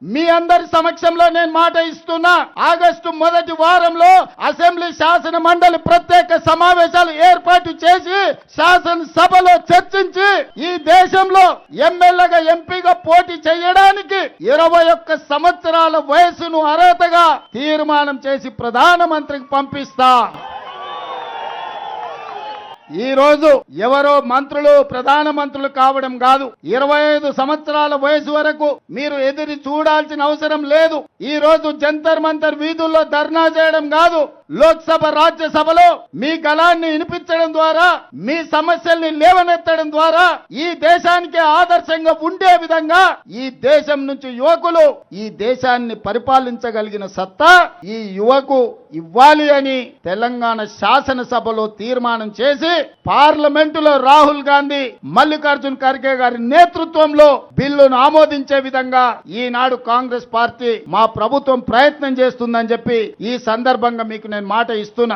మీ అందరి సమక్షంలో నేను మాట ఇస్తున్నా, ఆగస్టు మొదటి వారంలో అసెంబ్లీ శాసన మండలి ప్రత్యేక సమావేశాలు ఏర్పాటు చేసి శాసనసభలో చర్చించి ఈ దేశంలో ఎమ్మెల్యేగా ఎంపీగా పోటీ చేయడానికి 21 సంవత్సరాల వయసును అర్హతగా తీర్మానం చేసి ప్రధానమంత్రికి పంపిస్తా. ఈ రోజు ఎవరో మంత్రులు ప్రధానమంత్రులు కావడం కాదు, 25 సంవత్సరాల వయసు వరకు మీరు ఎదురు చూడాల్సిన అవసరం లేదు. ఈ రోజు జంతర్ మంతర్ వీధుల్లో ధర్నా చేయడం కాదు, లోక్సభ రాజ్యసభలో మీ గళాన్ని వినిపించడం ద్వారా, మీ సమస్యల్ని లేవనెత్తడం ద్వారా ఈ దేశానికి ఆదర్శంగా ఉండే విధంగా ఈ దేశం నుంచి యువకులు ఈ దేశాన్ని పరిపాలించగలిగిన సత్తా ఈ యువకు ఇవ్వాలి అని తెలంగాణ శాసనసభలో తీర్మానం చేసి పార్లమెంటులో రాహుల్ గాంధీ మల్లికార్జున్ ఖర్గే గారి నేతృత్వంలో బిల్లును ఆమోదించే విధంగా ఈనాడు కాంగ్రెస్ పార్టీ మా ప్రభుత్వం ప్రయత్నం చేస్తుందని చెప్పి ఈ సందర్భంగా మీకు నేను మాట ఇస్తున్నా.